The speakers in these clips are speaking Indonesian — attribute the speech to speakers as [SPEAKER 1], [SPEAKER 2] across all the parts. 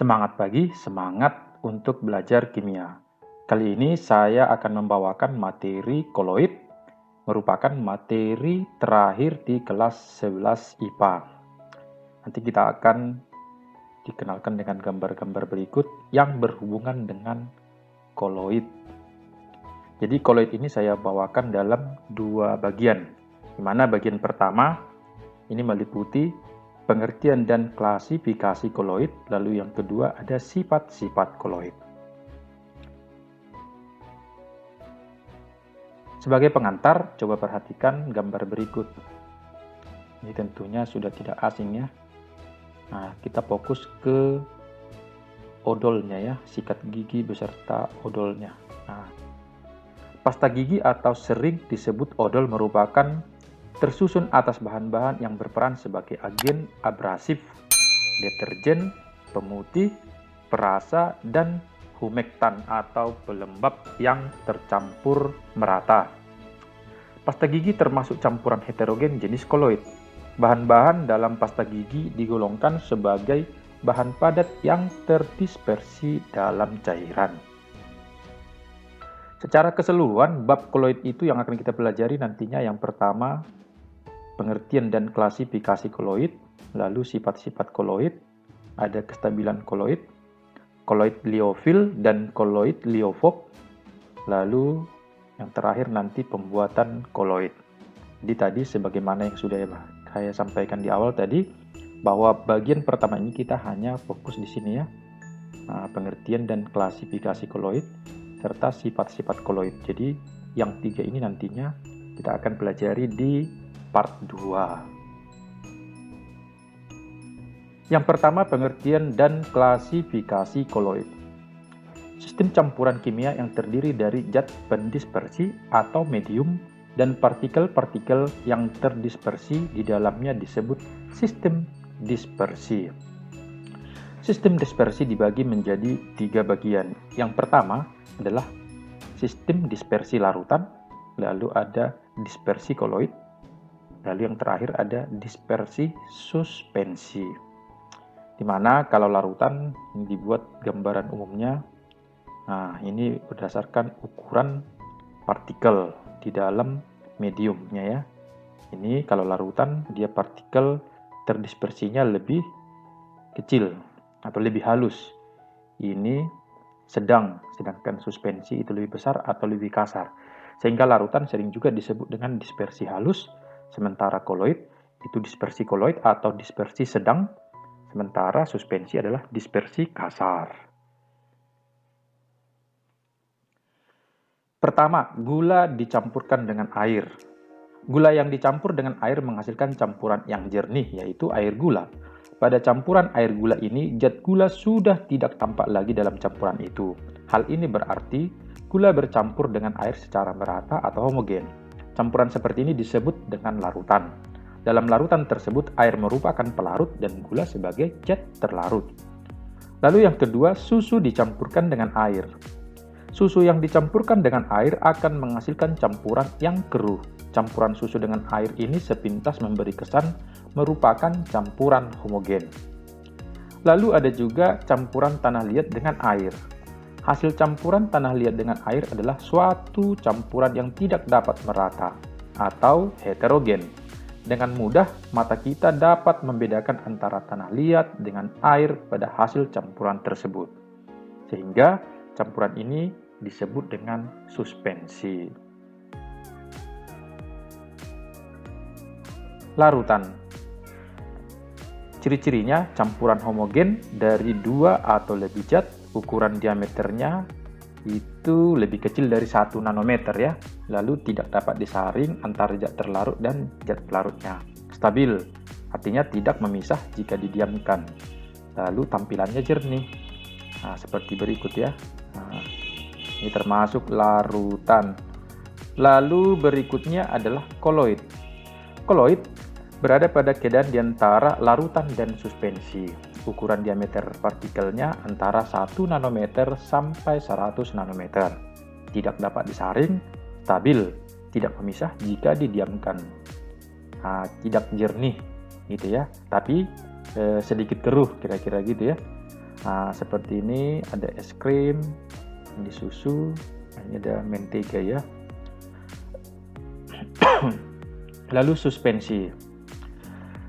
[SPEAKER 1] Semangat pagi, semangat untuk belajar kimia. Kali ini saya akan membawakan materi koloid, merupakan materi terakhir di kelas 11 IPA. Nanti kita akan dikenalkan dengan gambar-gambar berikut yang berhubungan dengan koloid. Jadi koloid ini saya bawakan dalam dua bagian, di mana bagian pertama ini meliputi pengertian dan klasifikasi koloid, lalu yang kedua ada sifat-sifat koloid. Sebagai pengantar, coba perhatikan gambar berikut. Ini tentunya sudah tidak asing ya. Nah, kita fokus ke odolnya ya, sikat gigi beserta odolnya. Nah, pasta gigi atau sering disebut odol merupakan tersusun atas bahan-bahan yang berperan sebagai agen abrasif, deterjen, pemutih, perasa, dan humektan atau pelembab yang tercampur merata. Pasta gigi termasuk campuran heterogen jenis koloid. Bahan-bahan dalam pasta gigi digolongkan sebagai bahan padat yang terdispersi dalam cairan. Secara keseluruhan, bab koloid itu yang akan kita pelajari nantinya yang pertama, pengertian dan klasifikasi koloid, lalu sifat-sifat koloid, ada kestabilan koloid, koloid liofil dan koloid liofob, lalu yang terakhir nanti pembuatan koloid. Jadi tadi sebagaimana yang sudah saya sampaikan di awal tadi, bahwa bagian pertama ini kita hanya fokus di sini ya, pengertian dan klasifikasi koloid, serta sifat-sifat koloid. Jadi yang tiga ini nantinya kita akan pelajari di part 2. Yang pertama, pengertian dan klasifikasi koloid. Sistem campuran kimia yang terdiri dari zat pendispersi atau medium dan partikel-partikel yang terdispersi di dalamnya disebut sistem dispersi. Sistem dispersi dibagi menjadi 3 bagian. Yang pertama adalah sistem dispersi larutan, lalu ada dispersi koloid, lalu yang terakhir ada dispersi suspensi. Dimana kalau larutan ini dibuat gambaran umumnya. Nah, ini berdasarkan ukuran partikel di dalam mediumnya ya. Ini kalau larutan dia partikel terdispersinya lebih kecil atau lebih halus. Ini sedangkan suspensi itu lebih besar atau lebih kasar. Sehingga larutan sering juga disebut dengan dispersi halus, sementara koloid itu dispersi koloid atau dispersi sedang, sementara suspensi adalah dispersi kasar. Pertama, gula dicampurkan dengan air. Gula yang dicampur dengan air menghasilkan campuran yang jernih, yaitu air gula. Pada campuran air gula ini, zat gula sudah tidak tampak lagi dalam campuran itu. Hal ini berarti gula bercampur dengan air secara merata atau homogen. Campuran seperti ini disebut dengan larutan. Dalam larutan tersebut, air merupakan pelarut dan gula sebagai zat terlarut. Lalu yang kedua, susu dicampurkan dengan air. Susu yang dicampurkan dengan air akan menghasilkan campuran yang keruh. Campuran susu dengan air ini sepintas memberi kesan merupakan campuran homogen. Lalu ada juga campuran tanah liat dengan air. Hasil campuran tanah liat dengan air adalah suatu campuran yang tidak dapat merata atau heterogen. Dengan mudah, mata kita dapat membedakan antara tanah liat dengan air pada hasil campuran tersebut. Sehingga campuran ini disebut dengan suspensi. Larutan. Ciri-cirinya campuran homogen dari 2 atau lebih zat, ukuran diameternya itu lebih kecil dari 1 nanometer ya. Lalu tidak dapat disaring antara zat terlarut dan zat pelarutnya. Stabil, artinya tidak memisah jika didiamkan. Lalu tampilannya jernih. Nah, seperti berikut ya. Nah, ini termasuk larutan. Lalu berikutnya adalah koloid. Koloid berada pada keadaan di antara larutan dan suspensi. Ukuran diameter partikelnya antara 1 nanometer sampai 100 nanometer. Tidak dapat disaring, stabil, tidak memisah jika didiamkan. Nah, tidak jernih gitu ya, tapi sedikit keruh kira-kira gitu ya. Nah, seperti ini ada es krim, ini susu, ini ada mentega ya. Lalu suspensi.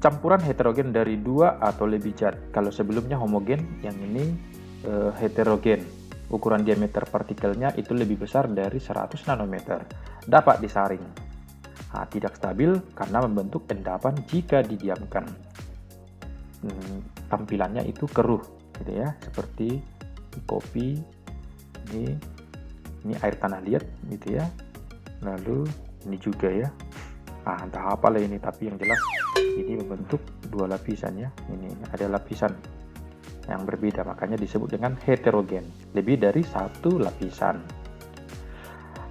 [SPEAKER 1] Campuran heterogen dari 2 atau lebih zat. Kalau sebelumnya homogen, yang ini heterogen. Ukuran diameter partikelnya itu lebih besar dari 100 nanometer. Dapat disaring. Nah, tidak stabil karena membentuk endapan jika didiamkan. Tampilannya itu keruh, gitu ya, seperti kopi. Ini air tanah liat, gitu ya. Lalu ini juga ya. Entah apa lah ini, tapi yang jelas ini membentuk 2 lapisan ya. Ini ada lapisan yang berbeda, makanya disebut dengan heterogen, lebih dari 1 lapisan.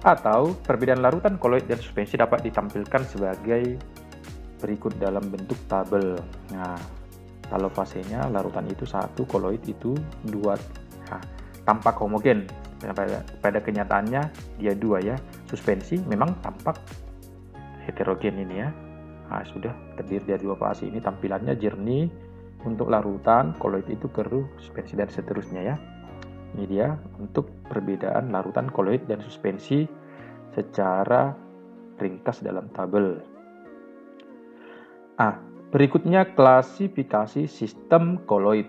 [SPEAKER 1] Atau perbedaan larutan koloid dan suspensi dapat ditampilkan sebagai berikut dalam bentuk tabel. Nah, kalau fasenya larutan itu 1, koloid itu 2. Nah, tampak homogen. Pada kenyataannya dia 2 ya. Suspensi memang tampak heterogen ini ya. Nah, sudah terdiri dari 2 fase. Ini tampilannya jernih untuk larutan, koloid itu keruh, suspensi dan seterusnya ya. Ini dia untuk perbedaan larutan koloid dan suspensi secara ringkas dalam tabel. Berikutnya klasifikasi sistem koloid.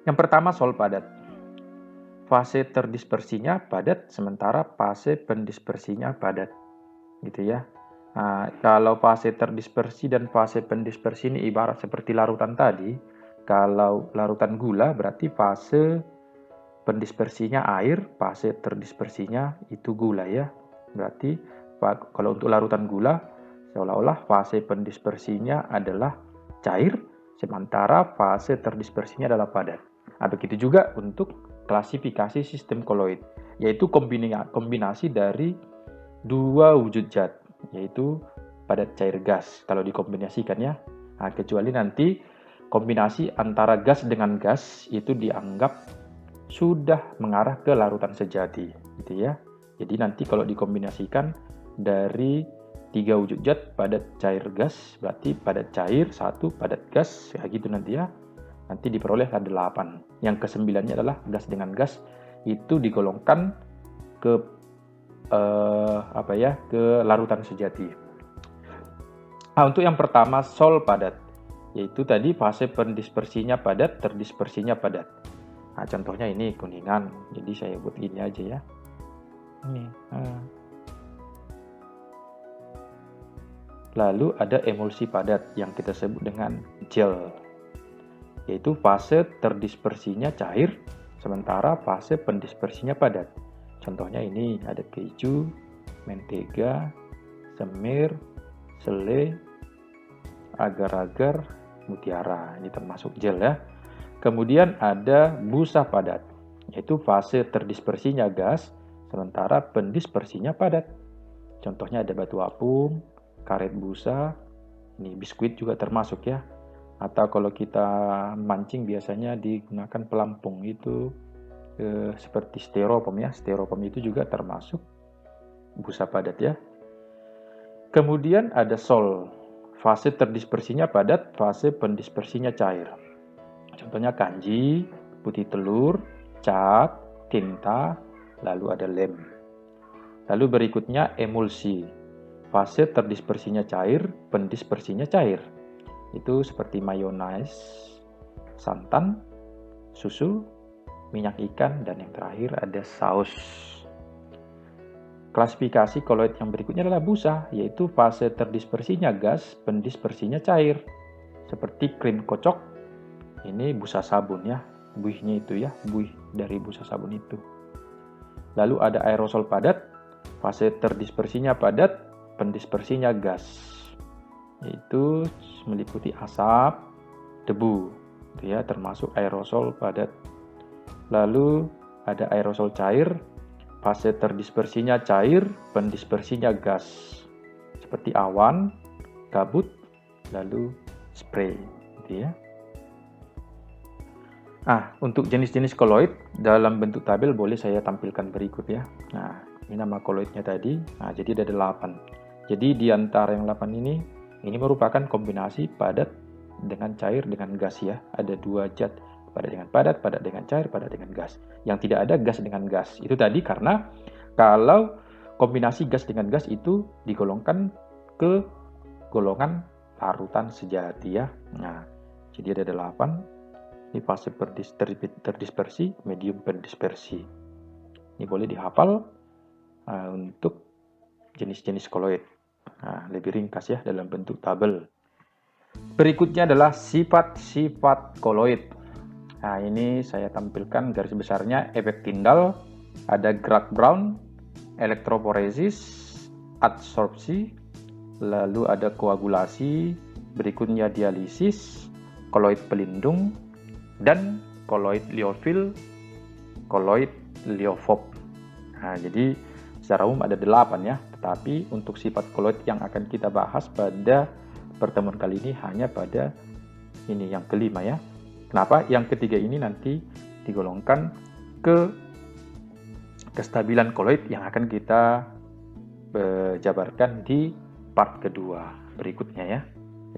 [SPEAKER 1] Yang pertama sol padat. Fase terdispersinya padat, sementara fase pendispersinya padat. Gitu ya. Kalau fase terdispersi dan fase pendispersi ini ibarat seperti larutan tadi. Kalau larutan gula berarti fase pendispersinya air, fase terdispersinya itu gula ya. Berarti kalau untuk larutan gula seolah-olah fase pendispersinya adalah cair, sementara fase terdispersinya adalah padat. Begitu juga untuk klasifikasi sistem koloid, yaitu kombinasi dari 2 wujud zat, yaitu padat cair gas kalau dikombinasikan ya. Kecuali nanti kombinasi antara gas dengan gas itu dianggap sudah mengarah ke larutan sejati, gitu ya. Jadi nanti kalau dikombinasikan dari 3 wujud zat padat cair gas, berarti padat cair 1 padat gas, ya gitu nanti ya. Nanti diperoleh ada 8. Yang ke-9-nya adalah gas dengan gas, itu digolongkan ke ke larutan sejati. Untuk yang pertama sol padat, yaitu tadi fase pendispersinya padat, terdispersinya padat. Contohnya ini kuningan, jadi saya buat gini aja ya. Ini. Lalu ada emulsi padat yang kita sebut dengan gel, yaitu fase terdispersinya cair, sementara fase pendispersinya padat. Contohnya ini ada keju, mentega, semir, sele, agar-agar, mutiara. Ini termasuk gel ya. Kemudian ada busa padat, yaitu fase terdispersinya gas, sementara pendispersinya padat. Contohnya ada batu apung, karet busa, ini biskuit juga termasuk ya. Atau kalau kita mancing biasanya digunakan pelampung itu seperti styrofoam ya. Styrofoam itu juga termasuk busa padat ya. Kemudian ada sol, fase terdispersinya padat, fase pendispersinya cair. Contohnya kanji, putih telur, cat, tinta, lalu ada lem. Lalu berikutnya emulsi, fase terdispersinya cair, pendispersinya cair. Itu seperti mayonaise, santan, susu, minyak ikan, dan yang terakhir ada saus. Klasifikasi koloid yang berikutnya adalah busa, yaitu fase terdispersinya gas, pendispersinya cair. Seperti krim kocok, ini busa sabun ya, buihnya itu ya, buih dari busa sabun itu. Lalu ada aerosol padat, fase terdispersinya padat, pendispersinya gas, yaitu meliputi asap, debu, itu ya, termasuk aerosol padat. Lalu ada aerosol cair, fase terdispersinya cair, pendispersinya gas, seperti awan, kabut, lalu spray, gitu ya. Untuk jenis-jenis koloid dalam bentuk tabel boleh saya tampilkan berikut ya. Ini nama koloidnya tadi. Jadi ada 8. Jadi di antara yang 8 ini merupakan kombinasi padat dengan cair dengan gas ya. Ada 2 zat padat dengan padat, padat dengan cair, padat dengan gas. Yang tidak ada gas dengan gas. Itu tadi karena kalau kombinasi gas dengan gas itu digolongkan ke golongan larutan sejati ya. Nah, jadi ada 8. Ini fase terdispersi, medium pendispersi. Ini boleh dihafal untuk jenis-jenis koloid. Nah, lebih ringkas ya dalam bentuk tabel. Berikutnya adalah sifat-sifat koloid. Nah, ini saya tampilkan garis besarnya. Efek Tyndall, ada gerak Brown, elektroforesis, adsorpsi, lalu ada koagulasi, berikutnya dialisis, koloid pelindung, dan koloid liofil, koloid liofob. Nah, jadi secara umum ada 8 ya, tetapi untuk sifat koloid yang akan kita bahas pada pertemuan kali ini hanya pada ini yang kelima ya. Kenapa? Yang ketiga ini nanti digolongkan ke kestabilan koloid yang akan kita jabarkan di part kedua berikutnya ya.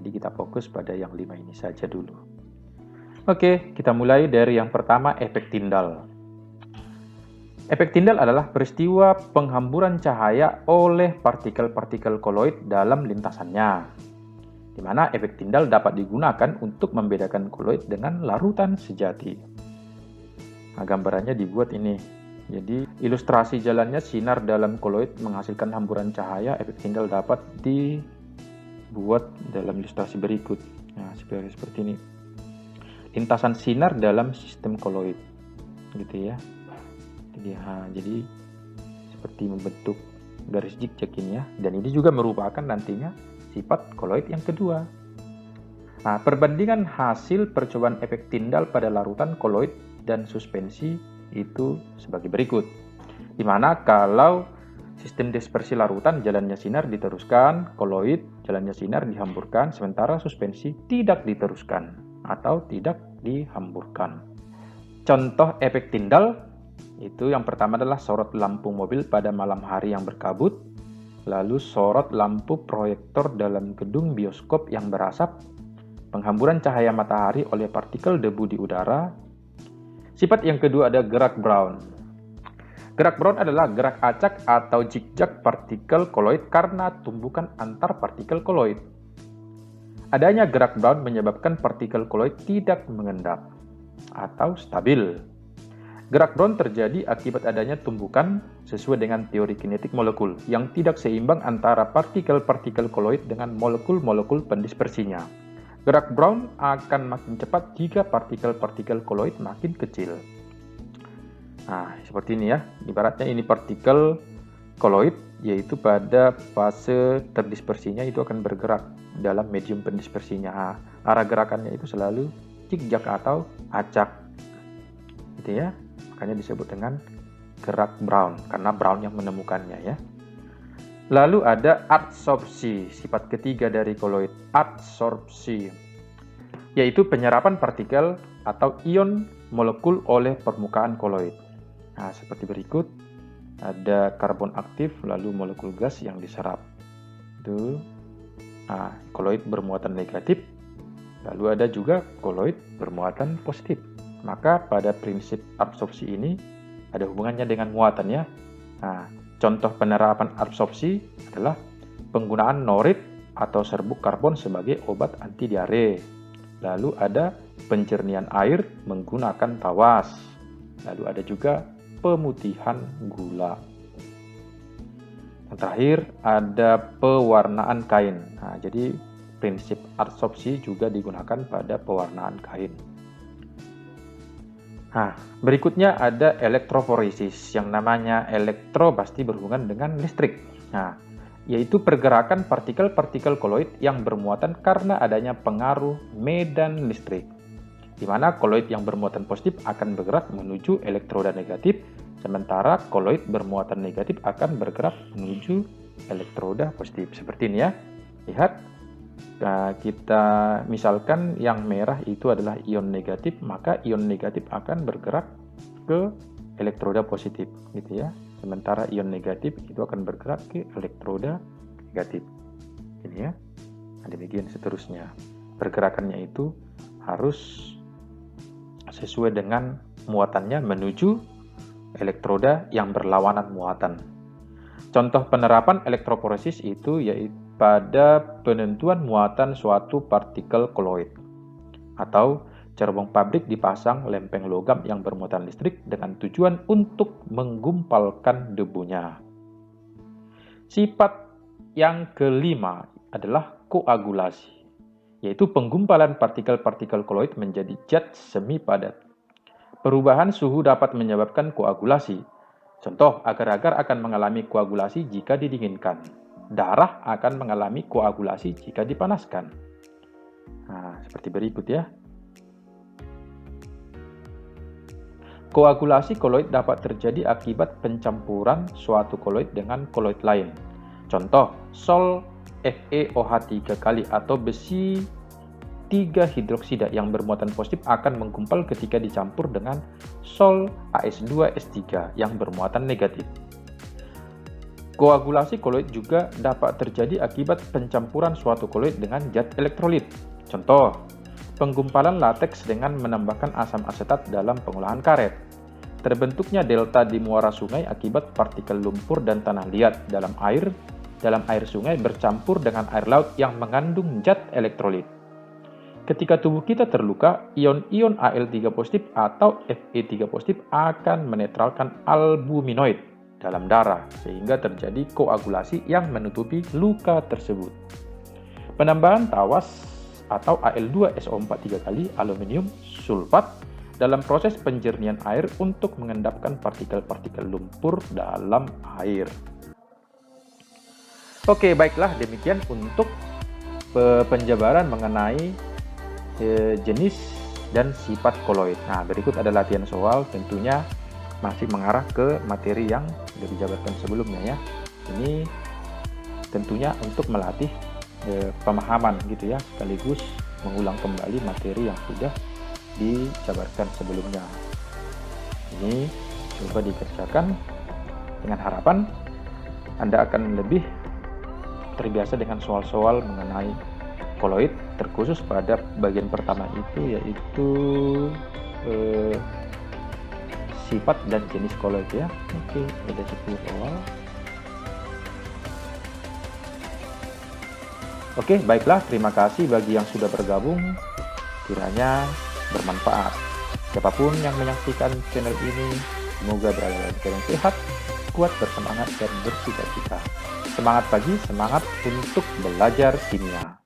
[SPEAKER 1] Jadi kita fokus pada yang 5 ini saja dulu. Oke, kita mulai dari yang pertama, efek Tyndall. Efek Tyndall adalah peristiwa penghamburan cahaya oleh partikel-partikel koloid dalam lintasannya, di mana efek Tyndall dapat digunakan untuk membedakan koloid dengan larutan sejati. Nah, gambarannya dibuat ini. Jadi, ilustrasi jalannya sinar dalam koloid menghasilkan hamburan cahaya, efek Tyndall dapat dibuat dalam ilustrasi berikut. Nah, seperti ini. Lintasan sinar dalam sistem koloid. Gitu ya. Jadi seperti membentuk garis zigzag ini ya. Dan ini juga merupakan nantinya sifat koloid yang kedua. Nah, perbandingan hasil percobaan efek Tyndall pada larutan koloid dan suspensi itu sebagai berikut. Di mana kalau sistem dispersi larutan jalannya sinar diteruskan, koloid jalannya sinar dihamburkan, sementara suspensi tidak diteruskan atau tidak dihamburkan. Contoh efek Tyndall itu yang pertama adalah sorot lampu mobil pada malam hari yang berkabut, lalu sorot lampu proyektor dalam gedung bioskop yang berasap, penghamburan cahaya matahari oleh partikel debu di udara. Sifat yang kedua ada gerak Brown. Gerak Brown adalah gerak acak atau zigzag partikel koloid karena tumbukan antar partikel koloid. Adanya gerak Brown menyebabkan partikel koloid tidak mengendap atau stabil. Gerak Brown terjadi akibat adanya tumbukan sesuai dengan teori kinetik molekul yang tidak seimbang antara partikel-partikel koloid dengan molekul-molekul pendispersinya. Gerak Brown akan makin cepat jika partikel-partikel koloid makin kecil. Nah, seperti ini ya. Ibaratnya ini partikel koloid, yaitu pada fase terdispersinya itu akan bergerak dalam medium pendispersinya. Arah gerakannya itu selalu zigzag atau acak. Gitu ya. Makanya disebut dengan gerak Brown, karena Brown yang menemukannya ya. Lalu ada adsorpsi, sifat ketiga dari koloid, adsorpsi, yaitu penyerapan partikel atau ion molekul oleh permukaan koloid. Nah, seperti berikut, ada karbon aktif, lalu molekul gas yang diserap. Itu, nah, koloid bermuatan negatif, lalu ada juga koloid bermuatan positif. Maka pada prinsip absorpsi ini ada hubungannya dengan muatan ya. Nah, contoh penerapan absorpsi adalah penggunaan norit atau serbuk karbon sebagai obat anti diare. Lalu ada pencernian air menggunakan tawas. Lalu ada juga pemutihan gula. Yang terakhir ada pewarnaan kain. Nah, jadi prinsip adsorpsi juga digunakan pada pewarnaan kain. Nah, berikutnya ada elektroforesis, yang namanya elektro pasti berhubungan dengan listrik. Nah, yaitu pergerakan partikel-partikel koloid yang bermuatan karena adanya pengaruh medan listrik, di mana koloid yang bermuatan positif akan bergerak menuju elektroda negatif, sementara koloid bermuatan negatif akan bergerak menuju elektroda positif. Seperti ini ya. Lihat. Nah, kita misalkan yang merah itu adalah ion negatif, maka ion negatif akan bergerak ke elektroda positif, gitu ya. Sementara ion negatif itu akan bergerak ke elektroda negatif, ini ya. Nah, demikian seterusnya. Pergerakannya itu harus sesuai dengan muatannya menuju elektroda yang berlawanan muatan. Contoh penerapan elektroforesis itu yaitu pada penentuan muatan suatu partikel koloid, atau cerobong pabrik dipasang lempeng logam yang bermuatan listrik dengan tujuan untuk menggumpalkan debunya. Sifat yang kelima adalah koagulasi, yaitu penggumpalan partikel-partikel koloid menjadi zat semi padat. Perubahan suhu dapat menyebabkan koagulasi. Contoh, agar-agar akan mengalami koagulasi jika didinginkan. Darah akan mengalami koagulasi jika dipanaskan. Nah, seperti berikut ya. Koagulasi koloid dapat terjadi akibat pencampuran suatu koloid dengan koloid lain. Contoh, Sol FeOH3 kali atau besi 3 hidroksida yang bermuatan positif akan menggumpal ketika dicampur dengan Sol AS2S3 yang bermuatan negatif. Koagulasi koloid juga dapat terjadi akibat pencampuran suatu koloid dengan zat elektrolit. Contoh, penggumpalan lateks dengan menambahkan asam asetat dalam pengolahan karet. Terbentuknya delta di muara sungai akibat partikel lumpur dan tanah liat dalam air sungai bercampur dengan air laut yang mengandung zat elektrolit. Ketika tubuh kita terluka, ion-ion Al3 positif atau Fe3 positif akan menetralkan albuminoid dalam darah sehingga terjadi koagulasi yang menutupi luka tersebut. Penambahan tawas atau Al2SO4 3 kali aluminium sulfat dalam proses penjernihan air untuk mengendapkan partikel-partikel lumpur dalam air. Oke, baiklah demikian untuk penjabaran mengenai jenis dan sifat koloid. Nah, berikut ada latihan soal, tentunya masih mengarah ke materi yang sudah dijabarkan sebelumnya ya. Ini tentunya untuk melatih pemahaman gitu ya, sekaligus mengulang kembali materi yang sudah dijabarkan sebelumnya. Ini coba dikerjakan dengan harapan Anda akan lebih terbiasa dengan soal-soal mengenai koloid, terkhusus pada bagian pertama itu yaitu sifat dan jenis koloid ya. Oke, ada 10 soal. Oke, baiklah, terima kasih bagi yang sudah bergabung, kiranya bermanfaat. Siapapun yang menyaksikan channel ini, semoga berada dalam keadaan sehat, kuat, bersemangat, dan bersukacita. Semangat pagi, semangat untuk belajar kimia.